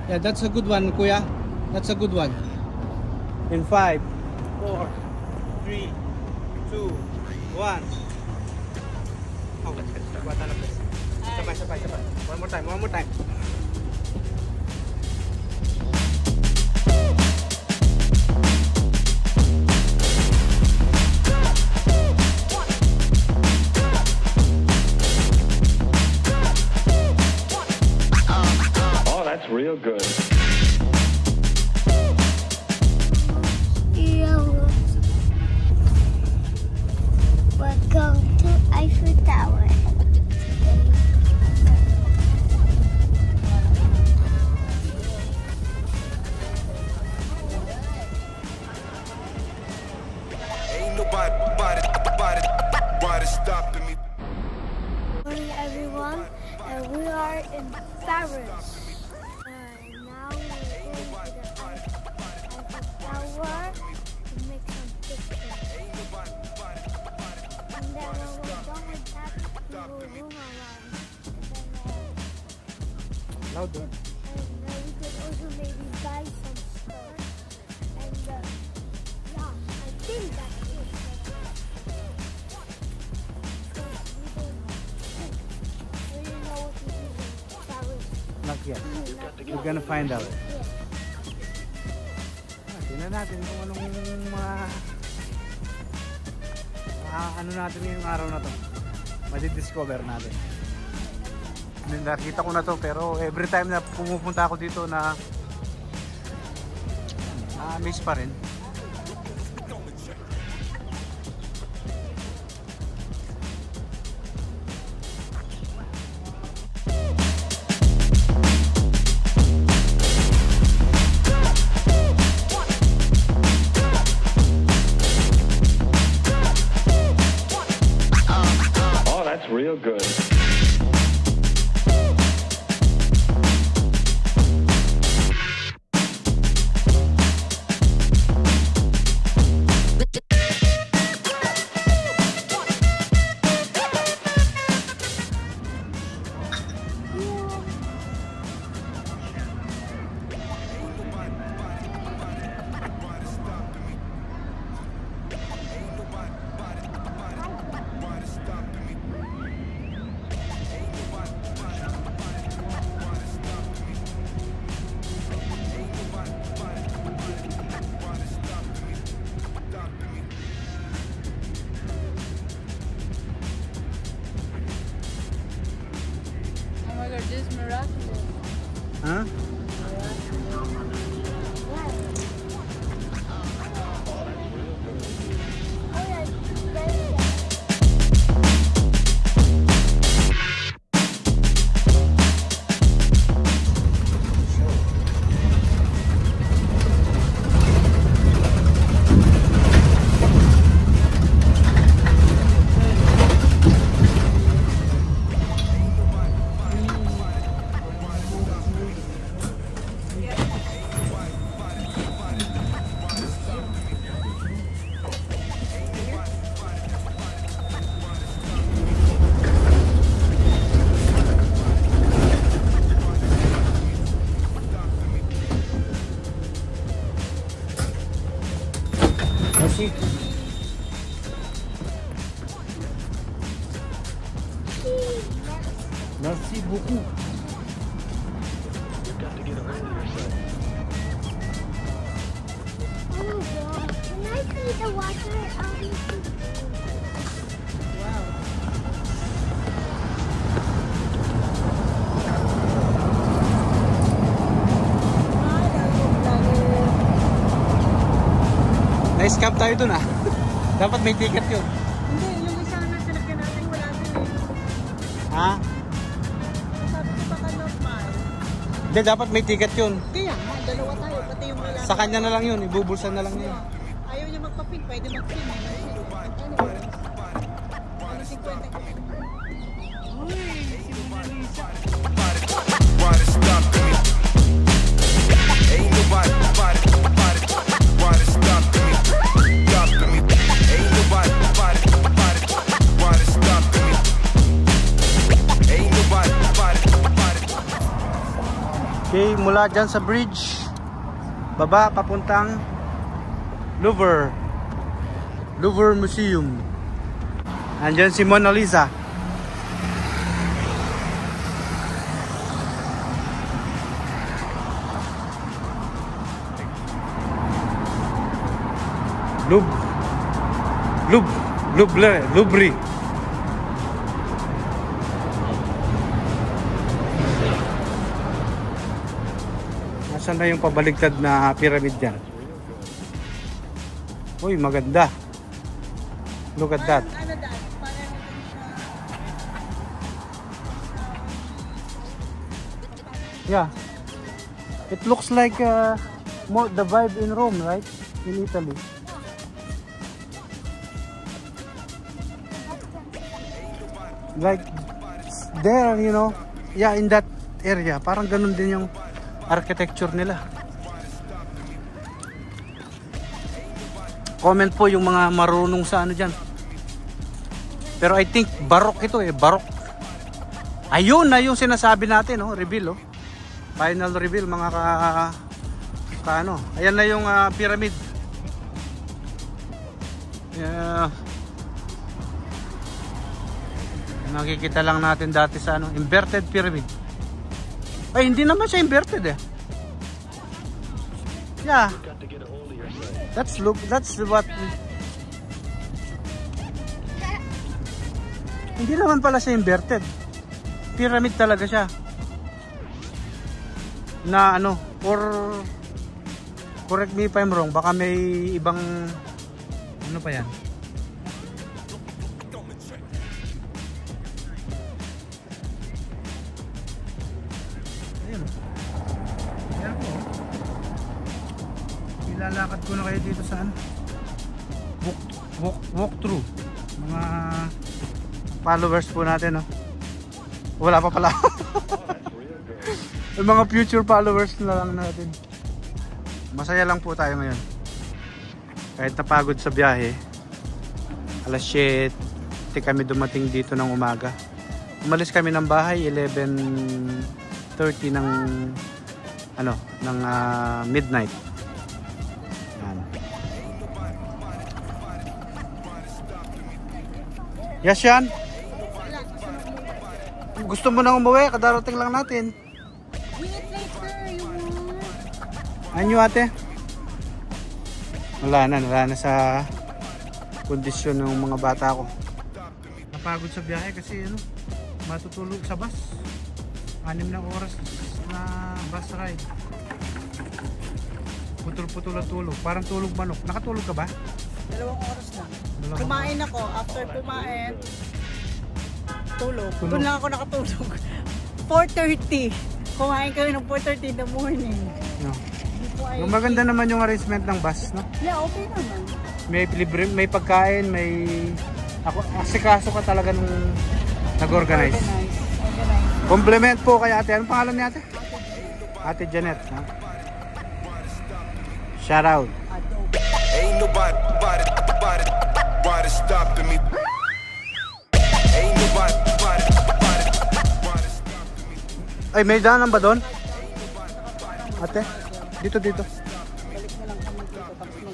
Yeah, that's a good one, Kuya. That's a good one. In 5, 4, 3, 2, 1. Oh, sabay. One more time. Oh, that's real good. Welcome to Eiffel Tower. Ain't nobody stopping me. Good morning, everyone, and we are in Paris. Now we're going to the Eiffel Tower to make some pictures. And then when we're done with that, we will roam around. Louder. And we can also maybe buy some stuff. And yeah, I think that's it. We don't know what to do in Paris. Not yet. We're gonna find out. Tingnan natin kung anong ano natin yung araw na to. Madi-discover natin. Nakita ko na to, pero every time na pumupunta ako dito na miss pa rin. Oh, that's real good. Oh my god, this is miraculous. Huh? Merci. Merci beaucoup. Oh god, can I see the water? Na-scam tayo dun ah. Dapat may ticket yun. Hindi, yung isa na sinakyan natin, wala din eh. Ha? Sabi ko baka normal. Hindi, dapat may ticket yun. Kaya nga, dalawa tayo, pati yung lalaki. Sa kanya na lang yun, ibubulsan na lang niya. Ayaw niya magpapin, pwede mag-pin. Anyway, ano 50 ko? Uy, si Mona Lisa. Nobody stopping me. Ain't nobody stopping me. Ain't nobody stopping me. Ain't nobody. Kay mula dyan sa bridge, baba papuntang Louvre Museum. Andyan si Mona Lisa. Louvre. Nasaan na yung pabaligtad na pyramid dyan? Uy, maganda. Look at that. Ano dad? Parang Yeah. It looks like more the vibe in Rome, right? In Italy. Like there, you know, yeah, in that area, parang ganun din yung architecture nila. Comment po yung mga marunong sa ano dyan. Pero I think Baroque ito eh, Baroque. Ayun na yung sinasabi natin, oh, reveal, oh. Final reveal mga ano. Ayan na yung pyramid. Yeah. Nakikita lang natin dati sa ano, inverted pyramid. Ay, hindi naman siya inverted eh. Yeah. That's what. Hindi naman pala siya inverted. Pyramid talaga siya. Na ano, or correct me if I'm wrong, baka may ibang ano pa yan. Ilalakad ko na kayo dito sa ano, walk through mga followers po natin, no? Wala pa pala. Yung mga future followers na lang natin. Masaya lang po tayo ngayon kahit napagod sa biyahe. Alas 7 kami dumating dito ng umaga. Umalis kami ng bahay 11:30 ng ano, ng midnight. Yes, yan. Gusto mo nang umuwi? Kadarating lang natin. wait later, you want? Anyo ate? Wala na sa kondisyon ng mga bata ko. Napagod sa biyahe kasi ano, matutulog sa bus. 6 na oras na bus ride. Putol-putol ang tulog. Parang tulog manok. Nakatulog ka ba? 2 oras lang. Dalawang Kumain ako. After kumain, tulog. Tulog. Doon lang ako nakatulog. 4:30. Kumain kami ng 4:30 in the morning. No. Before I Maganda naman yung arrangement ng bus, no? Yeah, okay naman. May libre, may pagkain, may asikaso ka talaga nung nag-organize. Organize. Compliment po kay ate. Anong pangalan ni ate? Ate Janet. Ha? Shout out. Ain't nobody stopping me. Ain't nobody stopping me. Ay, may daanan ba doon? Ate? Dito. Balik na lang kami dito. Tapos mag...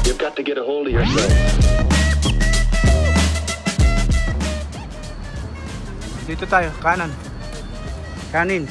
You've got to get a hold of yourself. Dito tayo, kanan. Kanin.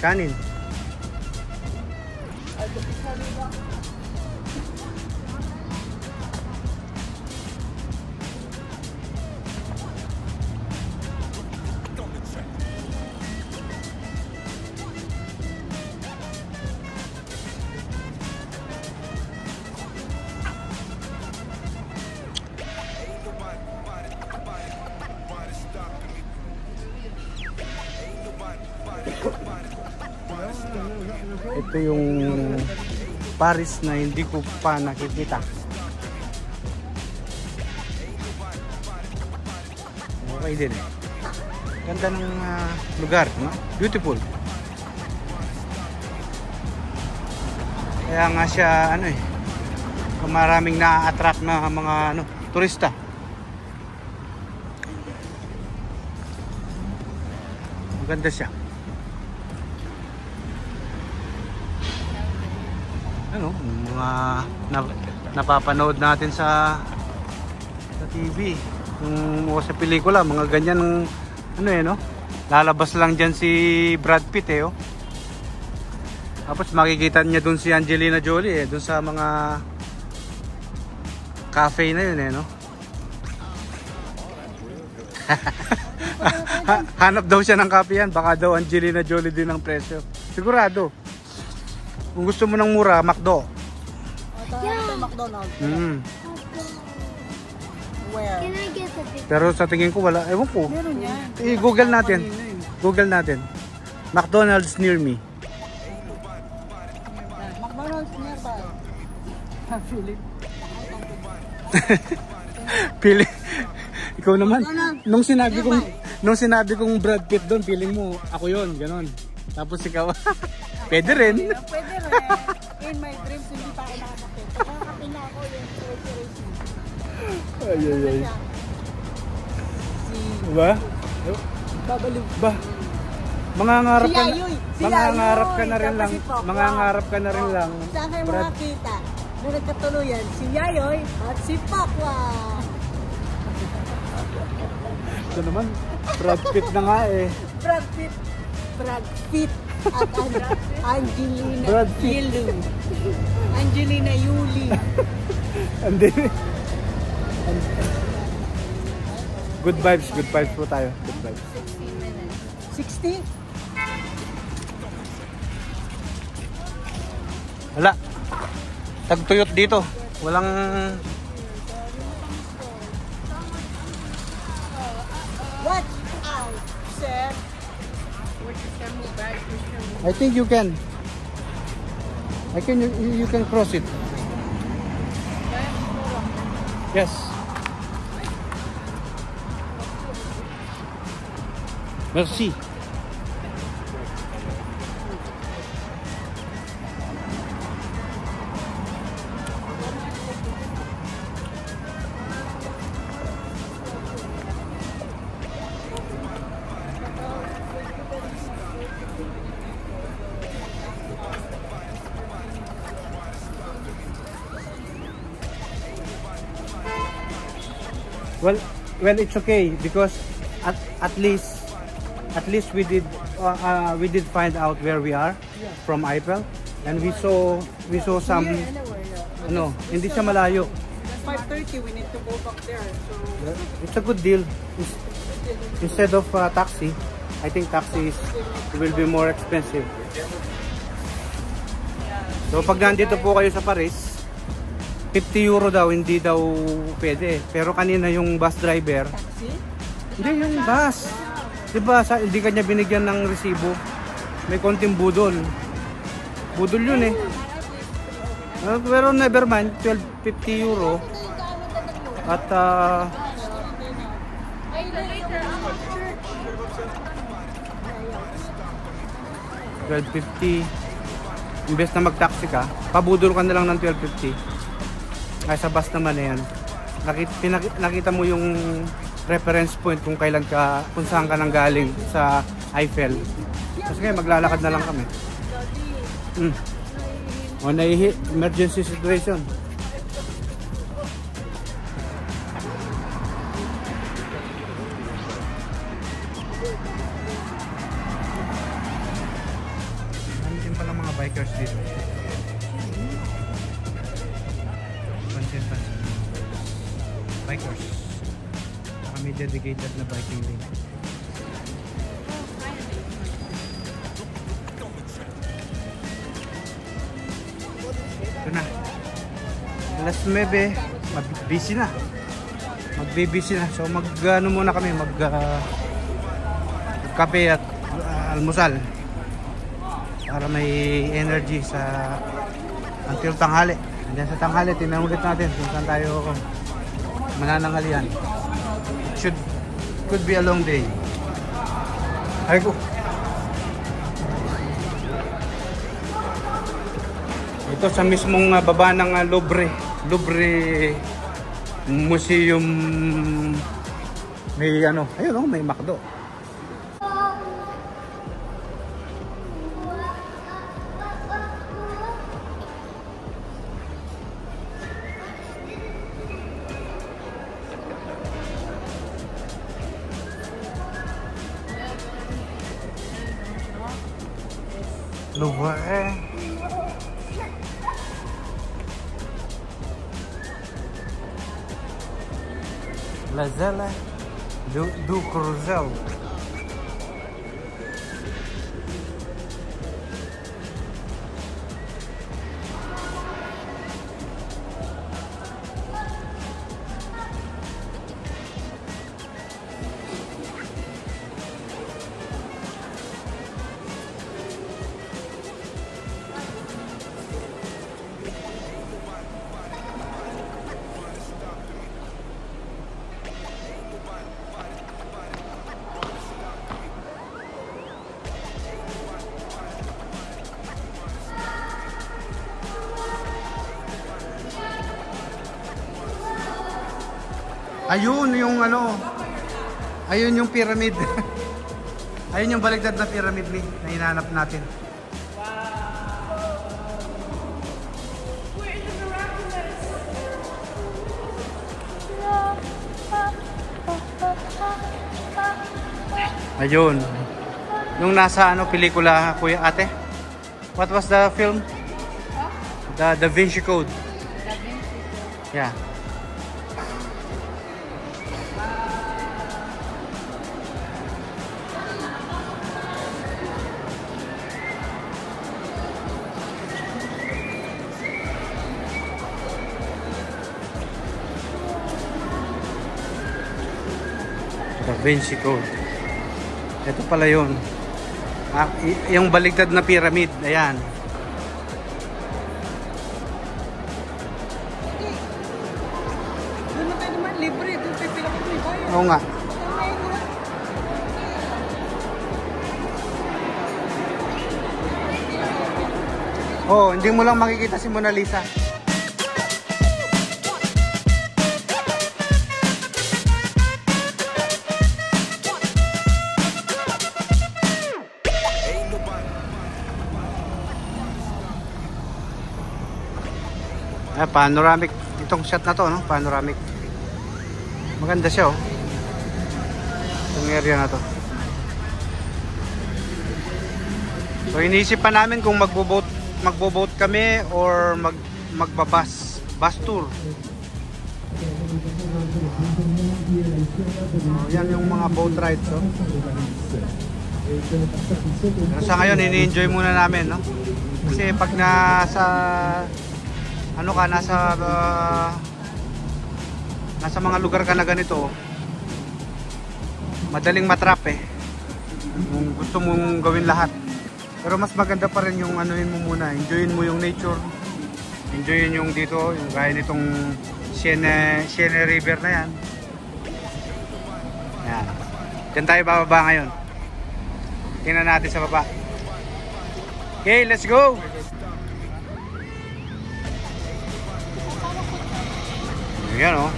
Ito yung Paris na hindi ko pa nakikita. Okay din eh. Ganda ng lugar, no? Beautiful. Kaya nga siya ano eh, maraming na-attract na mga ano, turista. Maganda siya. Ano, mga napapanood natin sa TV, o sa pelikula, mga ganyan ano eh, no? Lalabas lang dyan si Brad Pitt eh, oh. Tapos makikita niya dun si Angelina Jolie eh, dun sa mga cafe na yun eh, no? Hanap daw siya ng cafe yan, baka daw Angelina Jolie din ang presyo. Sigurado. Kung gusto mo ng mura, McDo. Yeah. McDonald's. Where? Can I get a big? Pero sa tingin ko wala, ewan ko. Meron yan. I-google natin. Google natin. McDonald's near me. McDonald's nearby. Philip. Pili. Ikaw naman. Nung sinabi kong Brad Pitt doon, feeling mo ako 'yon, ganon. Tapos ikaw. Pwede rin. Pwede rin. In my dreams, hindi pa ako nakakapit. Nakakapit na ako yung Ay ay ay. si Ba? Babaliw. Ba? Mangangarap Si ka. Yayoy. Si Mangangarap ka Yayoy. na rin lang. Tapos si Papa. Mangangarap ka na rin lang. Saan kayo Brad. makakita? Nung nagkatuluyan, si Yayoy at si Pakwa. Ito naman, Brad Pitt na nga eh. Brad Pitt. Brad Pitt at Angelina Brad Pitt. Yulu. Angelina Yuli. Hindi. Good vibes po tayo. Good vibes. 60? Wala. Tagtuyot dito. Walang Watch out, sir. I think you can. You can cross it. Yes. Merci. Well, it's okay because at least we did find out where we are from Eiffel, and we saw some ano, hindi siya malayo. 5:30, we need to go back there. So It's a good deal. Instead of taxi, I think taxi will be more expensive. So pag nandito po kayo sa Paris, 50 euro daw, hindi daw pwede. Pero kanina yung bus driver, taxi? hindi yung bus. Diba, hindi kanya binigyan ng resibo. May konting budol. Budol yun eh. Pero never mind, 12.50 euro. At 12.50. Imbes na mag-taxi ka, pabudol ka na lang ng 12.50. Ay sa bus naman na yan. Nakita mo yung reference point kung kailan ka, kung saan ka nang galing sa Eiffel. Kasi ngayon maglalakad na lang kami. O naihi, emergency situation. Nandiyan pala mga bikers dito. Pansin. Bikers. Kami dedicated na biking lane. Ito na. Alas 9, busy na. Magbe-busy na. So mag-ano muna kami, kape at almusal. Para may energy sa until tanghali. Andiyan sa tanghali, tingnan ulit natin kung saan tayo manananghalian. Could be a long day. Ay ko. Ito sa mismong baba ng Louvre Museum. May ano, ayun oh, may McDo. Louvre. La Zelle du Cruzel. Ayun yung ano. Ayun yung pyramid. Ayun yung baligtad na pyramid ni na hinahanap natin. Ayun. Yung nasa ano pelikula, Kuya Ate? What was the film? The Da Vinci Code. Yeah. Da Vinci Code. Ito pala yun. Yung baligtad na pyramid. Ayan. Doon na tayo naman, libre. Doon tayo pinakapilibayan. Oo nga. Oh, hindi mo lang makikita si Mona Lisa. Panoramic itong shot na to, no? Panoramic. Maganda siya, oh. Itong area na to. So iniisip pa namin kung magbo-boat kami or magbabas, bus tour. Yan yung mga boat rides, oh. Pero sa ngayon ini-enjoy muna namin, no? Kasi pag nasa ano ka, nasa mga lugar ka na ganito, madaling matrap eh. Kung gusto mong gawin lahat. Pero mas maganda pa rin yung anuhin mo muna, enjoyin mo yung nature. Enjoyin yung dito, yung gaya nitong Siena River na yan. Yan. Diyan tayo bababa ngayon. Tingnan natin sa baba. Okay, let's go! Yan, oh.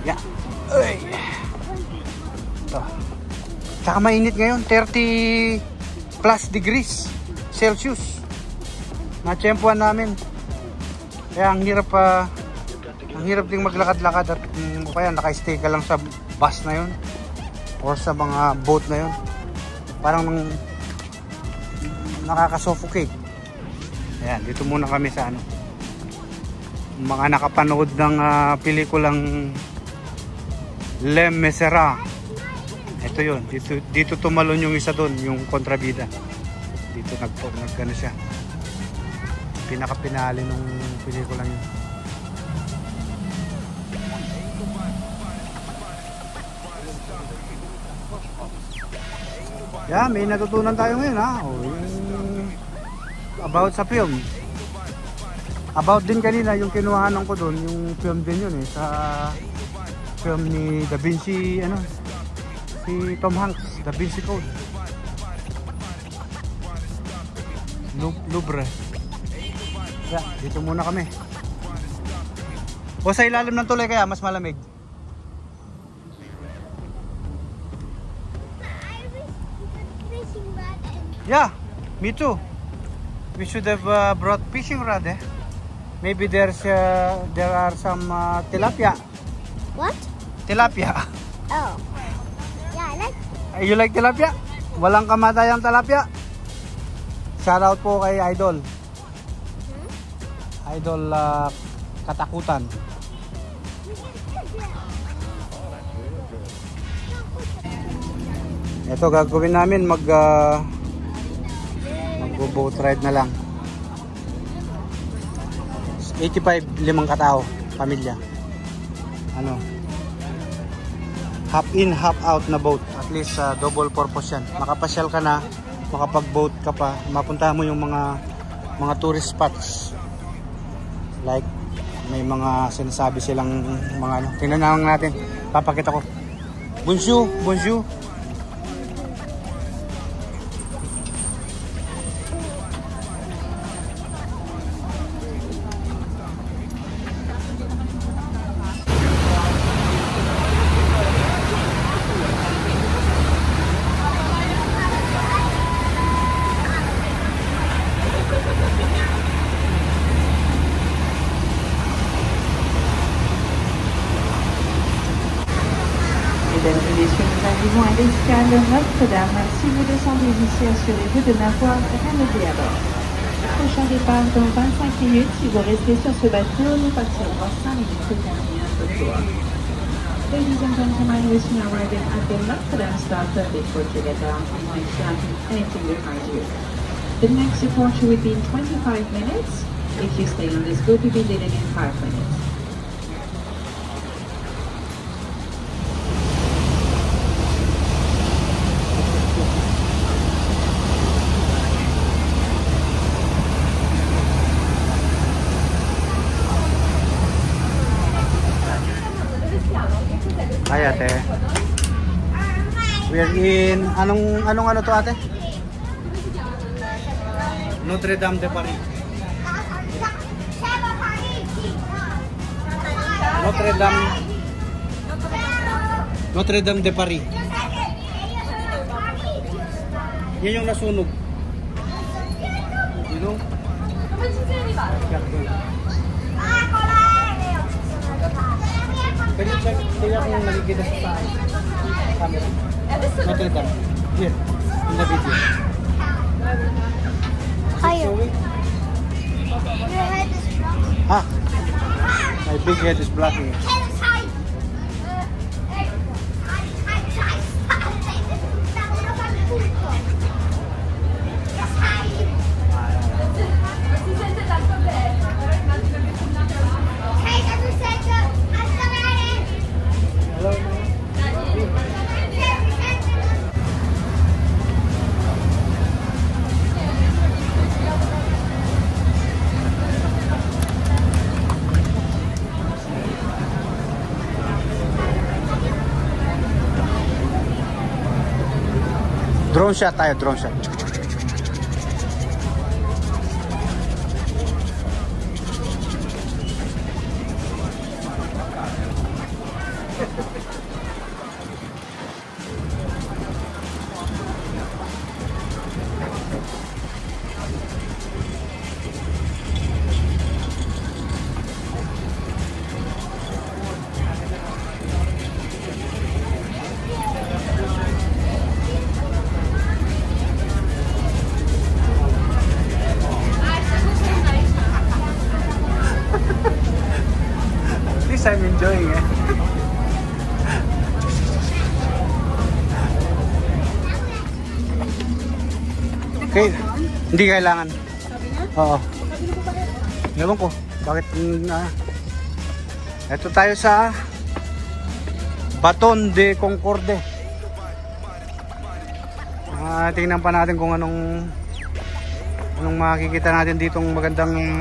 Yeah. Uy. Ito. Tsaka mainit ngayon, 30 plus degrees Celsius. Na-tsempuan namin. Kaya ang hirap ding maglakad-lakad at kaya naka-stay ka lang sa bus na yun or sa mga boat na yun. Parang nakaka-suffocate. Ayan, dito muna kami sa ano. Mga nakapanood ng pelikulang Les Miserables. Ito yun. Dito tumalon yung isa doon, yung kontrabida. Dito nagkano siya. Pinaka-pinali nung pelikulang yun. Yeah, may natutunan tayo ngayon, ha. About sa film. About din kanina yung kinuhanan ko doon, yung film din yun eh, sa film ni Da Vinci, ano, Si Tom Hanks, Da Vinci Code. Louvre. Yeah, dito muna kami. O sa ilalim ng tulay kaya mas malamig. Fishing rod and Yeah, me too. We should have brought fishing rod eh. Maybe there are some tilapia. what? Tilapia. Oh. Yeah, I like. You like tilapia? Walang kamatayang tilapia. Shout out po kay Idol. Idol Katakutan. Ito gagawin namin mag-boat ride na lang. 85 limang katao, pamilya. Ano? Half in, half out na boat. At least double purpose yan. Makapasyal ka na, makapag-boat ka pa, mapuntahan mo yung mga tourist spots. Like may mga sinasabi silang mga ano. Tingnan na lang natin. Papakita ko. Bonjour, bonjour. Mesdames et messieurs, nous arrivons à l'escale Notre-Dame. Si vous descendez ici, assurez-vous de n'avoir rien oublié à bord. Prochain départ dans 25 minutes. Si vous restez sur ce bateau, nous partirons dans 5 minutes pour terminer notre tour. Ladies and gentlemen, we are arriving at the Notre-Dame stop before to get down from my flat anything behind you. The next departure will be in 25 minutes. If you stay on this boat, you'll be leaving in 5 minutes. Hi ate. We're in anong ano to ate? Notre Dame de Paris. Notre Dame de Paris. Yan yung nasunog. You know? Pwede check, kaya kung nakikita sa camera. Notre Dame. Here, in the video. Higher. Showing? Your head is blocking. Ah, my big head is blocking it. Head is high. Hello. Drone shot tayo, drone shot. I'm enjoying it. Okay, hindi kailangan. Oo. Ewan ko, bakit ito tayo sa Baton de Concorde. Tingnan pa natin kung anong makikita natin ditong magandang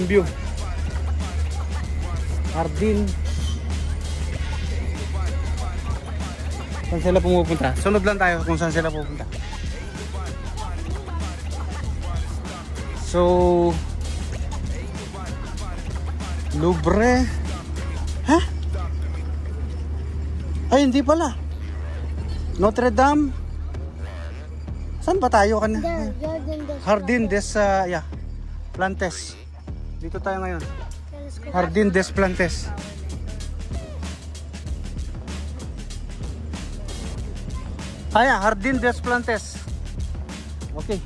view. Hardin. Saan sila pumupunta? Sunod lang tayo kung saan sila pupunta. So, Louvre. Ha? Ay, hindi pala. Notre Dame. Saan ba tayo kanina? Jardin des Plantes. Dito tayo ngayon. Jardin des Plantes. Jardin des Plantes. Okay.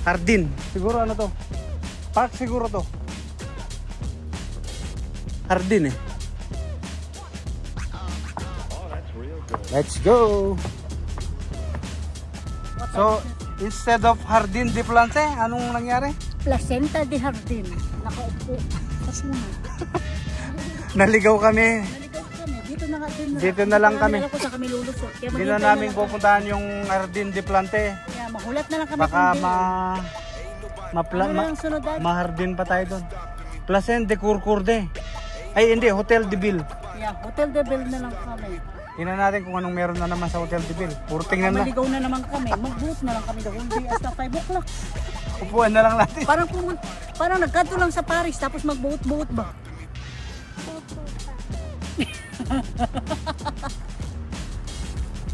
Jardin. Siguro ano to? Park siguro to. Jardin eh. Let's go. So, instead of Jardin de Plantes, anong nangyari? Placenta de Jardin. Nakaupo sa puno. Naligaw kami. Naligaw kami. Dito na lang kami. Ako sa kami lulusot. Kaya Hindi na namin pupuntahan yung Jardin de Plantes. Kaya mahulat na lang kami. Baka sunod dati? mahardin pa tayo doon. Placenta de Courcurde. Ay hindi, Hotel de Ville. Yeah, Hotel de Ville na lang kami. Tingnan natin kung anong meron na naman sa Hotel de Ville. Puro tingnan na. Maligaw na naman kami. Mag-boot na lang kami the whole day hasta 5 o'clock. Upuan na lang natin. Parang nagkanto lang sa Paris tapos mag-boot ba?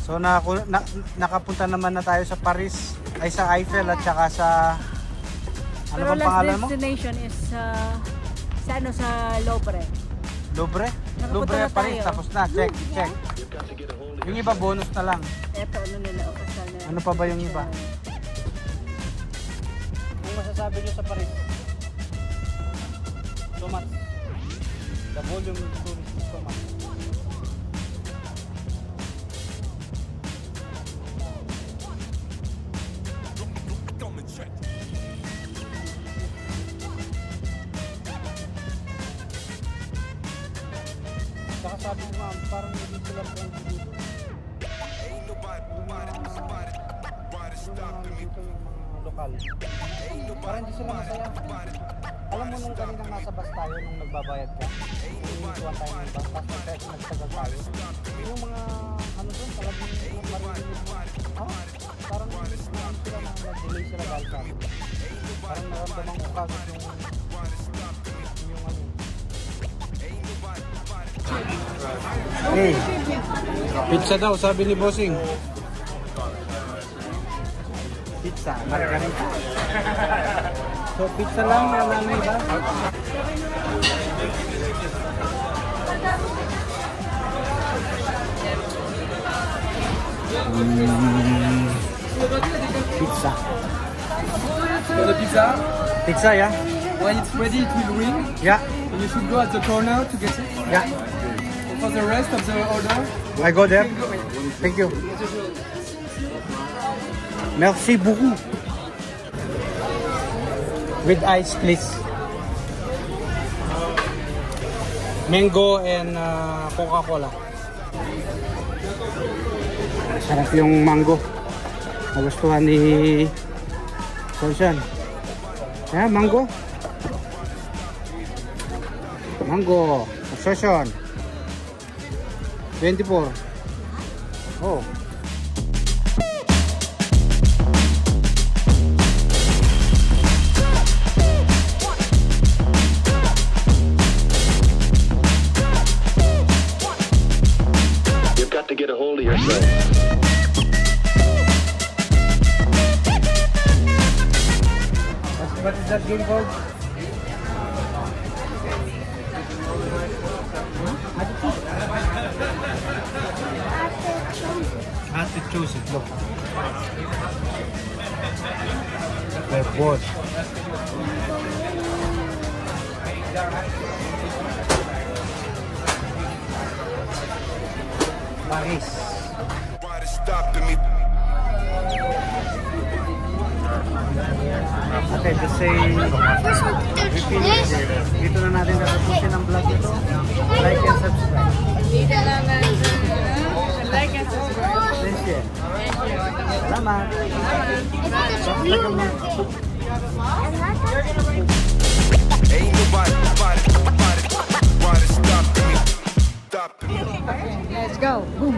So nakapunta naman na tayo sa Paris, ay sa Eiffel at saka sa ano bang pangalan mo? Destination is sa Louvre. Louvre? Nakapunta Louvre, na Paris, tayo. tapos na, check. Yung iba bonus na lang. Eto, ano nila, kasal na. Ano pa ba yung iba? Ang masasabi nyo sa Paris? So much. The volume of tourists is so much. Saka sabi ko nga, parang hindi sila friendly dito. Yung lokal. Parang hindi sila masaya. Alam mo nung kaninang nasa bus tayo, nung nagbabayad ka, iniituan tayo ng bus, tapos nagtagal tayo. Yung mga ano doon, talagang marinig mo. Parang hindi sila na nag-delay sila dahil sa akin. Parang naramdaman ko kagad yung ano. Hey, pizza daw, sabi ni Bossing. Pizza, margarita. So, pizza lang, wala na iba. Pizza. For the pizza, Pizza, yeah? when it's ready, it will ring. Yeah, And you should go at the corner to get it. yeah. For the rest of the order, I go there. Thank you. Merci beaucoup. With ice, please. Mango and Coca-Cola. Sarap yung mango. Nagustuhan ni Sonsan. Yeah, mango. Mango. Sonsan. 24. Oh. You've got to get a hold of yourself. What is that game called? I have to choose it. Look. They're both. Paris. Why stopping me? Okay, just say we finish. Dito na natin tatapusin ang vlog ito. Like and subscribe. Like and subscribe. Then share. Salamat. Ain't nobody stopping me. Stopping me. Let's go. Boom.